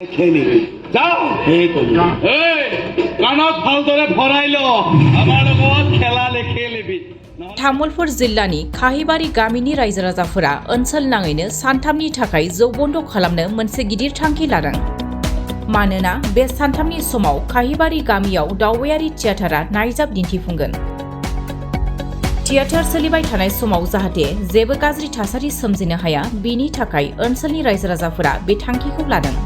খেলি যাও কাণত ভালদৰে ভৰাই ল আমাৰ লগত খেলা খেলিবি। तामुलपुर जिल्लानि खाहिबारि गामिनि रायजो राजाफोरा ओनसोल नाङैनो सानथामनि थाखाय जौ बन्द खालामनो मोनसे गिदिर थांखि लादों। मानोना बे सानथामनि समाव खाहिबारि गामियाव दावबायारि थियेटारआ नायजाब दिन्थिफुंगोन। थियेटार सोलिबाय थानाय समाव जाहाथे जेबो गाज्रि थासारि सोमजिनो हाया बेनि थाखाय ओनसोलनि रायजो राजाफोरा बे थांखिखौ लादों।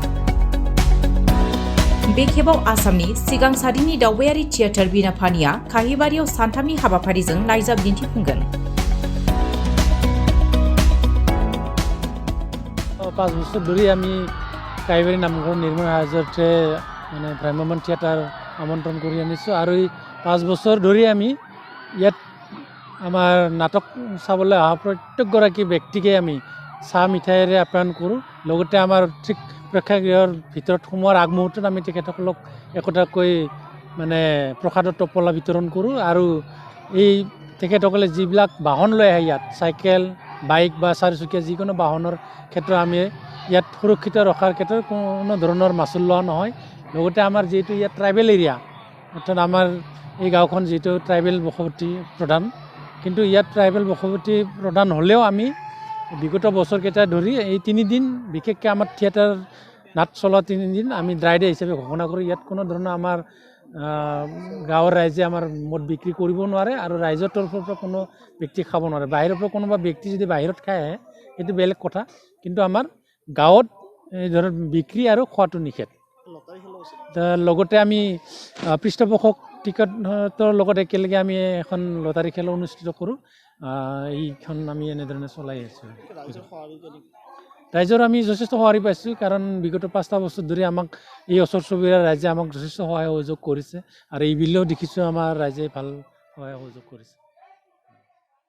बे खेबाव आसामनि सिगां सारिनि दावबायारि थियेटार बिनापानिया खाहिबारियाव सानथामनि हाबाफारिजों नायजाब दिन्थिफुंगोन। 5 বছর ধরে আমি কাহিবারি নামঘর নির্মাণ হাজতে মানে ভ্রাম্যমান থিয়েটার আমন্ত্রণ করে আনিছোঁ আৰু এই 5 বছৰ ধৰে আমি ইয়াত আমাৰ নাটক চাবলৈ অহা প্ৰত্যেকগৰাকী ব্যক্তিকে আমি চাহ মিঠাইৰে আপ্যায়ন কৰোঁ। লগতে আমাৰ ঠিক প্ৰেক্ষাগৃহৰ ভিতৰত সোমোৱাৰ আগমুহূৰ্তত আমি তেখেতসকলক একোটাকৈ মানে প্ৰসাদৰ টোপোলা বিতৰণ কৰোঁ। আৰু এই তেখেতসকলে যিবিলাক বাহন লৈ আহে ইয়াত চাইকেল বাইক বা চাৰিচকীয়া যিকোনো বাহনৰ ক্ষেত্ৰত আমি ইয়াত সুৰক্ষিত ৰখাৰ ক্ষেত্ৰত কোনো ধৰণৰ মাচুল লোৱা নহয়। লগতে আমাৰ যিহেতু ইয়াত ট্ৰাইবেল এৰিয়া অৰ্থাৎ আমাৰ এই গাঁওখন যিহেতু ট্ৰাইবেল বসতি প্ৰধান, কিন্তু ইয়াত ট্ৰাইবেল বসতি প্ৰধান হ'লেও আমি বিগত বছৰকেইটা ধৰি এই 3 দিন বিশেষকৈ আমাৰ থিয়েটাৰ নাট চলোৱা 3 দিন আমি ড্ৰাই ডে হিচাপে ঘোষণা কৰোঁ। ইয়াত কোনো ধৰণৰ আমাৰ গাঁৱৰ ৰাইজে আমাৰ মদ বিক্ৰী কৰিব নোৱাৰে আৰু ৰাইজৰ তৰফৰ পৰা কোনো ব্যক্তি খাব নোৱাৰে। বাহিৰৰ পৰা কোনোবা ব্যক্তি যদি বাহিৰত খাই আহে সেইটো বেলেগ কথা, কিন্তু আমাৰ গাঁৱত এই ধৰক বিক্ৰী আৰু খোৱাটো নিষেধ। লগতে আমি পৃষ্ঠপোষক টিকটৰ লগত একেলগে আমি এখন লটাৰী খেল অনুষ্ঠিত কৰোঁ। এইখন আমি এনেধৰণে চলাই আছোঁ। ৰাইজৰ আমি যথেষ্ট সঁহাৰি পাইছোঁ, কাৰণ বিগত 5টা বছৰ ধৰি আমাক এই ওচৰ চুবুৰীয়া ৰাইজে আমাক যথেষ্ট সহায় সহযোগ কৰিছে আৰু এই বিলেও দেখিছোঁ আমাৰ ৰাইজে ভাল সহায় সহযোগ কৰিছে।